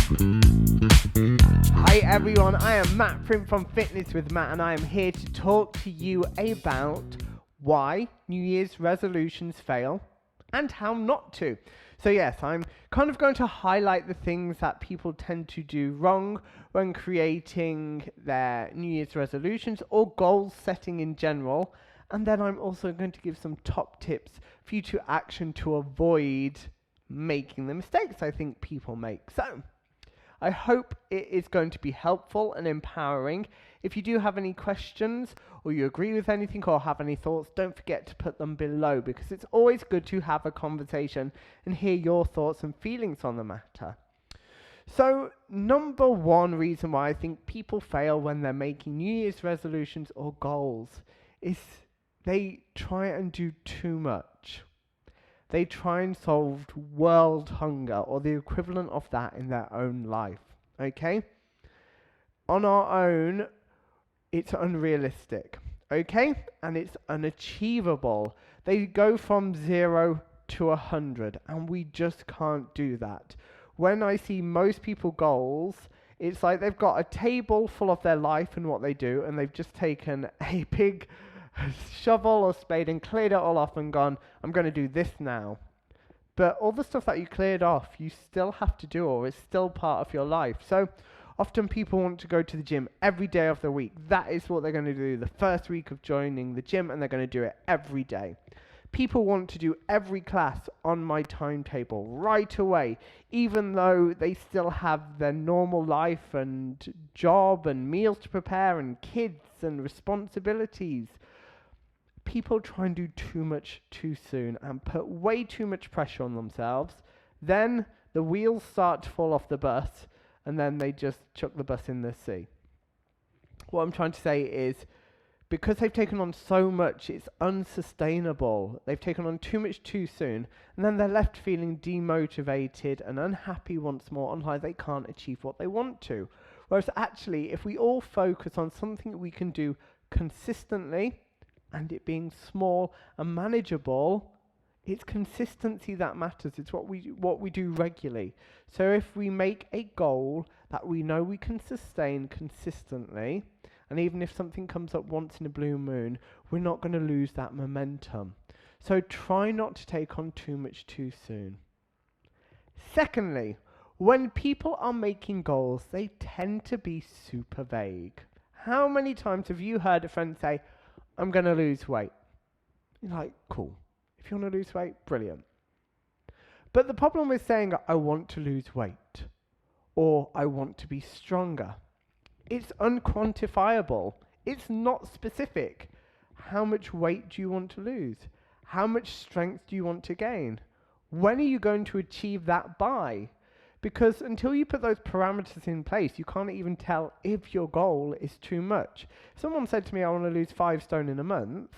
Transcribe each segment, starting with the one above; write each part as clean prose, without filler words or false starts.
Hi everyone, I am Matt from Fitness with Matt, and I am here to talk to you about why New Year's resolutions fail and how not to. So yes, I'm kind of going to highlight the things that people tend to do wrong when creating their New Year's resolutions or goal setting in general. And then I'm also going to give some top tips for you to action to avoid making the mistakes I think people make. So I hope it is going to be helpful and empowering. If you do have any questions or you agree with anything or have any thoughts, don't forget to put them below, because it's always good to have a conversation and hear your thoughts and feelings on the matter. So, number one reason why I think people fail when they're making New Year's resolutions or goals is they try and do too much. They try and solve world hunger or the equivalent of that in their own life. Okay? On our own, it's unrealistic. Okay? And it's unachievable. They go from 0 to 100, and we just can't do that. When I see most people goals, it's like they've got a table full of their life and what they do, and they've just taken a big shovel or spade and cleared it all off and gone, I'm going to do this now. But all the stuff that you cleared off, you still have to do, or it's still part of your life. So often people want to go to the gym every day of the week. That is what they're going to do the first week of joining the gym, and they're going to do it every day. People want to do every class on my timetable right away, even though they still have their normal life and job and meals to prepare and kids and responsibilities. People try and do too much too soon and put way too much pressure on themselves. Then the wheels start to fall off the bus, and then they just chuck the bus in the sea. What I'm trying to say is, because they've taken on so much, it's unsustainable. They've taken on too much too soon, and then they're left feeling demotivated and unhappy once more, and like they can't achieve what they want to. Whereas actually, if we all focus on something we can do consistently, and it being small and manageable, it's consistency that matters. It's what we do regularly. So if we make a goal that we know we can sustain consistently, and even if something comes up once in a blue moon, we're not going to lose that momentum. So try not to take on too much too soon. Secondly, when people are making goals, they tend to be super vague. How many times have you heard a friend say, I'm going to lose weight? You're like, cool. If you want to lose weight, brilliant. But the problem with saying, I want to lose weight, or I want to be stronger, it's unquantifiable. It's not specific. How much weight do you want to lose? How much strength do you want to gain? When are you going to achieve that by? Because until you put those parameters in place, you can't even tell if your goal is too much. If someone said to me, I want to lose 5 stone in a month,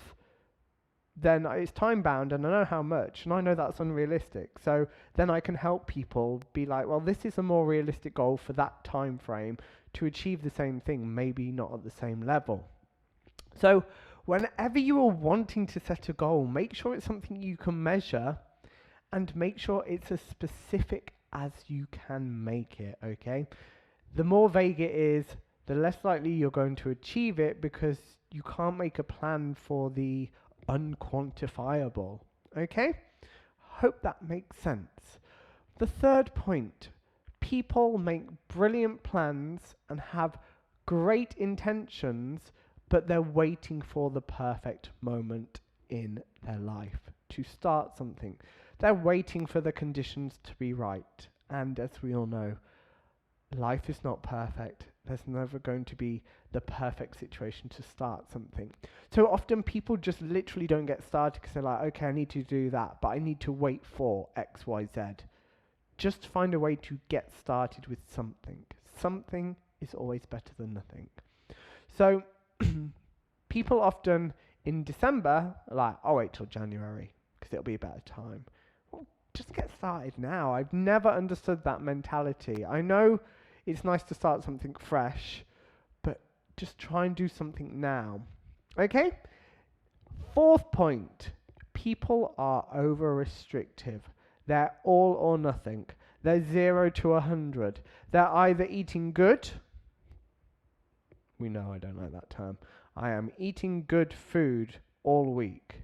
then it's time bound and I know how much, and I know that's unrealistic. So then I can help people be like, well, this is a more realistic goal for that time frame to achieve the same thing, maybe not at the same level. So whenever you are wanting to set a goal, make sure it's something you can measure, and make sure it's as specific as you can make it, okay? The more vague it is, the less likely you're going to achieve it, because you can't make a plan for the unquantifiable, okay? Hope that makes sense. The third point, people make brilliant plans and have great intentions, but they're waiting for the perfect moment in their life to start something. They're waiting for the conditions to be right. And as we all know, life is not perfect. There's never going to be the perfect situation to start something. So often people just literally don't get started because they're like, okay, I need to do that, but I need to wait for X, Y, Z. Just find a way to get started with something. Something is always better than nothing. So people often in December are like, I'll wait till January because it'll be a better time. Well, just get started now. I've never understood that mentality. I know it's nice to start something fresh, but just try and do something now. Okay? Fourth point, people are over restrictive. They're all or nothing. They're 0 to 100. They're either eating good. We know I don't like that term. I am eating good food all week.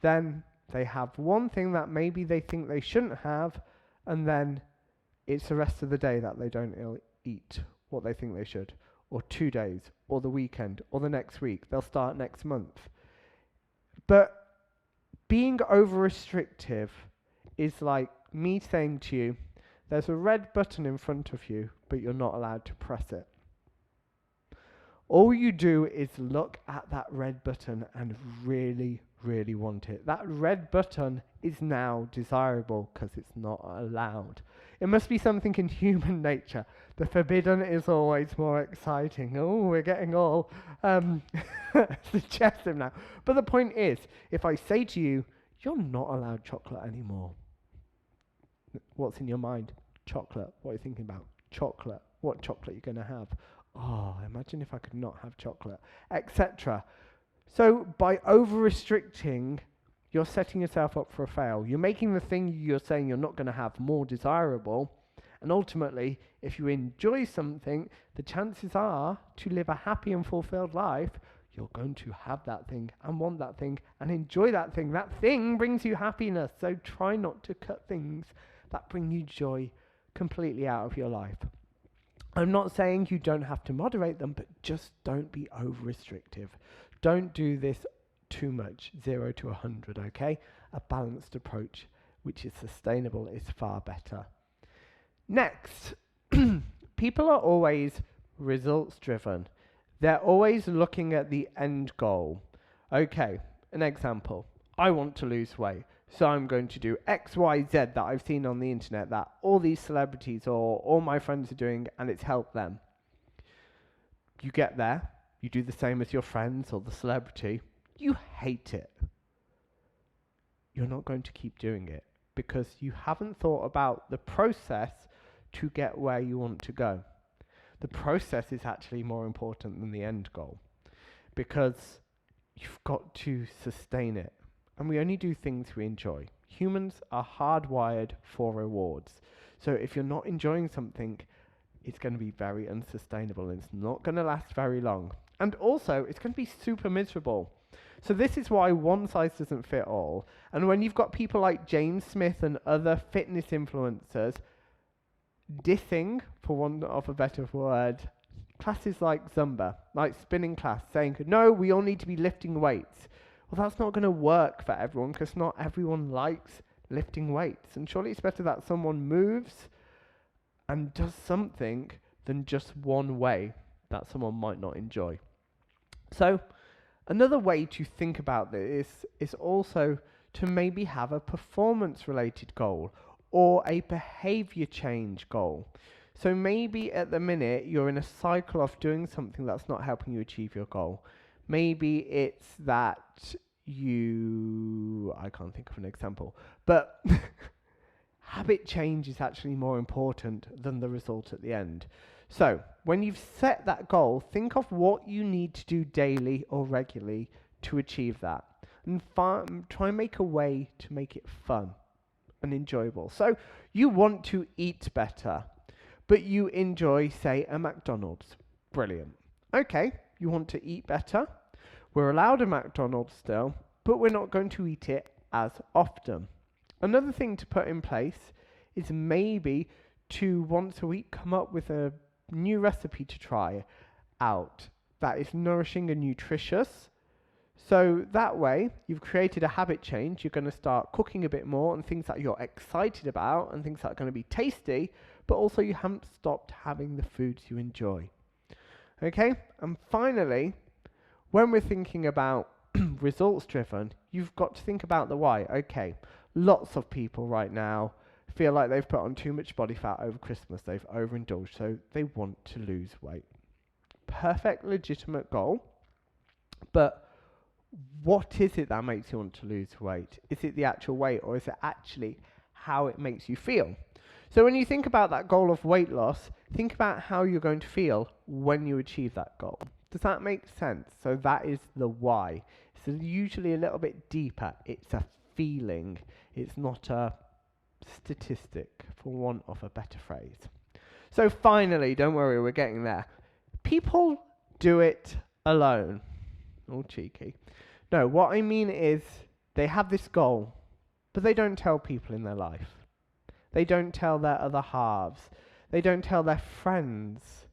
Then they have one thing that maybe they think they shouldn't have, and then it's the rest of the day that they don't eat what they think they should, or 2 days, or the weekend, or the next week. They'll start next month. But being over-restrictive is like me saying to you, there's a red button in front of you, but you're not allowed to press it. All you do is look at that red button and really, really want it. That red button is now desirable because it's not allowed. It must be something in human nature. The forbidden is always more exciting. Oh, we're getting all suggestive now. But the point is, if I say to you, you're not allowed chocolate anymore. What's in your mind? Chocolate. What are you thinking about? Chocolate. What chocolate are you going to have? Oh, imagine if I could not have chocolate, etc. So by over-restricting, you're setting yourself up for a fail. You're making the thing you're saying you're not going to have more desirable. And ultimately, if you enjoy something, the chances are to live a happy and fulfilled life, you're going to have that thing and want that thing and enjoy that thing. That thing brings you happiness. So try not to cut things that bring you joy completely out of your life. I'm not saying you don't have to moderate them, but just don't be over-restrictive. Don't do this too much, 0 to 100, okay? A balanced approach, which is sustainable, is far better. Next, people are always results-driven. They're always looking at the end goal. Okay, an example. I want to lose weight. So I'm going to do X, Y, Z that I've seen on the internet that all these celebrities or all my friends are doing, and it's helped them. You get there, you do the same as your friends or the celebrity, you hate it. You're not going to keep doing it because you haven't thought about the process to get where you want to go. The process is actually more important than the end goal because you've got to sustain it. And we only do things we enjoy. Humans are hardwired for rewards. So if you're not enjoying something, it's going to be very unsustainable and it's not going to last very long. And also, it's going to be super miserable. So this is why one size doesn't fit all. And when you've got people like James Smith and other fitness influencers dissing, for want of a better word, classes like Zumba, like spinning class, saying, no, we all need to be lifting weights. Well, that's not going to work for everyone because not everyone likes lifting weights. And surely it's better that someone moves and does something than just one way that someone might not enjoy. So another way to think about this is also to maybe have a performance-related goal or a behavior change goal. So maybe at the minute you're in a cycle of doing something that's not helping you achieve your goal. Maybe it's that I can't think of an example, but habit change is actually more important than the result at the end. So when you've set that goal, think of what you need to do daily or regularly to achieve that. And try and make a way to make it fun and enjoyable. So you want to eat better, but you enjoy, say, a McDonald's. Brilliant. Okay, you want to eat better. We're allowed a McDonald's still, but we're not going to eat it as often. Another thing to put in place is maybe to once a week come up with a new recipe to try out that is nourishing and nutritious. So that way, you've created a habit change. You're going to start cooking a bit more and things that you're excited about and things that are going to be tasty, but also you haven't stopped having the foods you enjoy. Okay? And finally, when we're thinking about results driven, you've got to think about the why. Okay, lots of people right now feel like they've put on too much body fat over Christmas. They've overindulged, so they want to lose weight. Perfect, legitimate goal. But what is it that makes you want to lose weight? Is it the actual weight, or is it actually how it makes you feel? So when you think about that goal of weight loss, think about how you're going to feel when you achieve that goal. Does that make sense? So that is the why. It's usually a little bit deeper. It's a feeling. It's not a statistic, for want of a better phrase. So finally, don't worry, we're getting there. People do it alone. All cheeky. No, what I mean is they have this goal, but they don't tell people in their life. They don't tell their other halves. They don't tell their friends.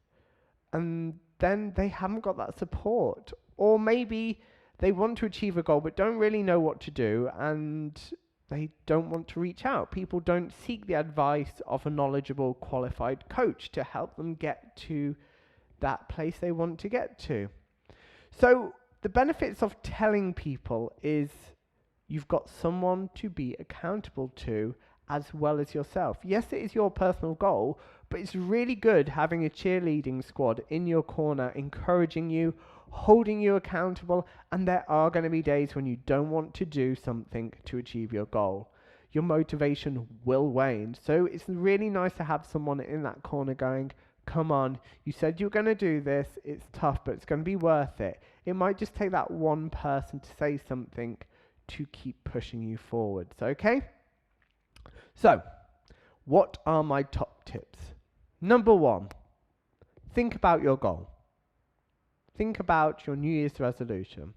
And then they haven't got that support. Or maybe they want to achieve a goal but don't really know what to do, and they don't want to reach out. People don't seek the advice of a knowledgeable, qualified coach to help them get to that place they want to get to. So the benefits of telling people is you've got someone to be accountable to as well as yourself. Yes, it is your personal goal, but it's really good having a cheerleading squad in your corner, encouraging you, holding you accountable, and there are going to be days when you don't want to do something to achieve your goal. Your motivation will wane. So it's really nice to have someone in that corner going, come on, you said you were going to do this, it's tough, but it's going to be worth it. It might just take that one person to say something to keep pushing you forwards, okay? So, what are my top tips? Number 1, think about your goal. Think about your New Year's resolution.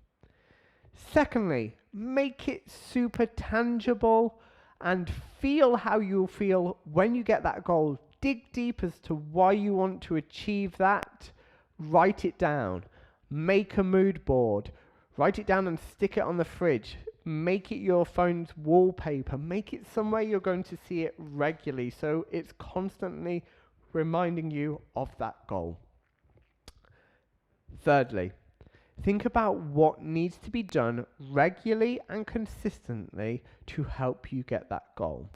Secondly, make it super tangible and feel how you'll feel when you get that goal. Dig deep as to why you want to achieve that. Write it down. Make a mood board. Write it down and stick it on the fridge. Make it your phone's wallpaper. Make it somewhere you're going to see it regularly, so it's constantly reminding you of that goal. Thirdly, think about what needs to be done regularly and consistently to help you get that goal.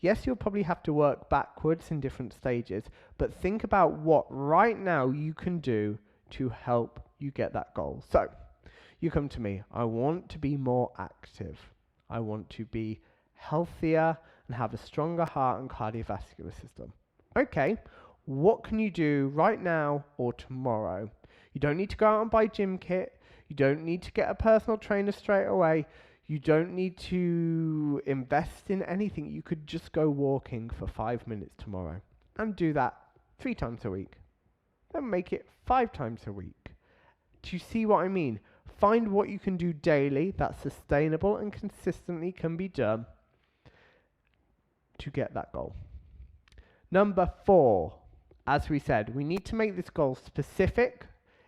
Yes, you'll probably have to work backwards in different stages, but think about what right now you can do to help you get that goal. So, you come to me, I want to be more active. I want to be healthier and have a stronger heart and cardiovascular system. Okay, what can you do right now or tomorrow? You don't need to go out and buy gym kit. You don't need to get a personal trainer straight away. You don't need to invest in anything. You could just go walking for 5 minutes tomorrow and do that 3 times a week. Then make it 5 times a week. Do you see what I mean? Find what you can do daily that's sustainable and consistently can be done to get that goal. Number 4, as we said, we need to make this goal specific.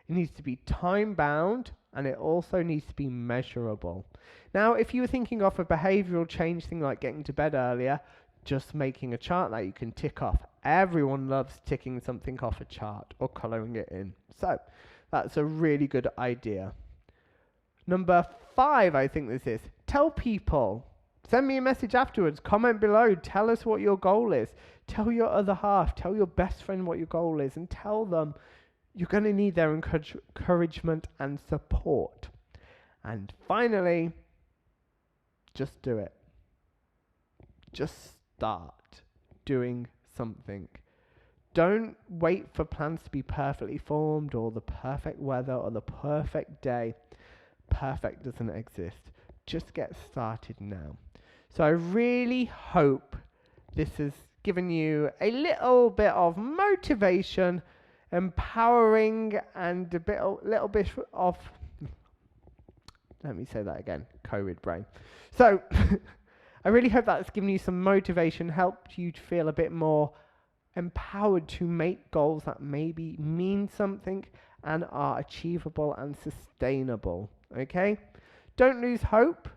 It needs to be time bound, and it also needs to be measurable. Now, if you were thinking of a behavioral change thing like getting to bed earlier, just making a chart that you can tick off. Everyone loves ticking something off a chart or colouring it in. So that's a really good idea. Number 5, I think this is, tell people. Send me a message afterwards, comment below, tell us what your goal is. Tell your other half, tell your best friend what your goal is, and tell them you're going to need their encouragement and support. And finally, just do it. Just start doing something. Don't wait for plans to be perfectly formed or the perfect weather or the perfect day. Perfect doesn't exist. Just get started now. So I really hope this has given you a little bit of motivation, empowering, and little bit of, let me say that again, COVID brain. So I really hope that's given you some motivation, helped you to feel a bit more empowered to make goals that maybe mean something and are achievable and sustainable. Okay? Don't lose hope.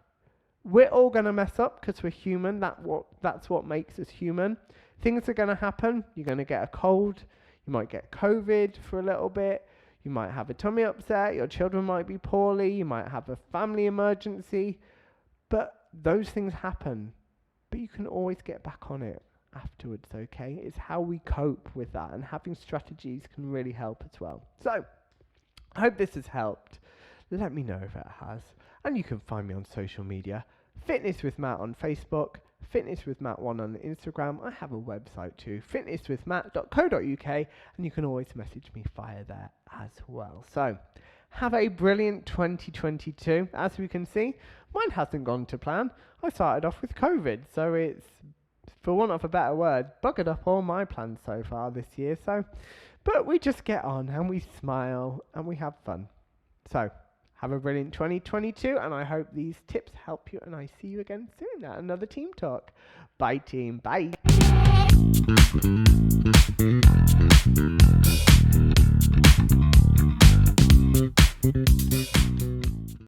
We're all going to mess up because we're human. That's what makes us human. Things are going to happen. You're going to get a cold. You might get COVID for a little bit. You might have a tummy upset. Your children might be poorly. You might have a family emergency. But those things happen. But you can always get back on it afterwards, okay? It's how we cope with that, and having strategies can really help as well. So, I hope this has helped. Let me know if it has. And you can find me on social media. Fitness with Matt on Facebook. Fitness with Matt 1 on Instagram. I have a website too, fitnesswithmatt.co.uk, and you can always message me via there as well. So, have a brilliant 2022. As we can see, mine hasn't gone to plan. I started off with COVID, so it's for want of a better word, buggered up all my plans so far this year. But we just get on and we smile and we have fun. So, have a brilliant 2022, and I hope these tips help you, and I see you again soon at another Team Talk. Bye, team. Bye.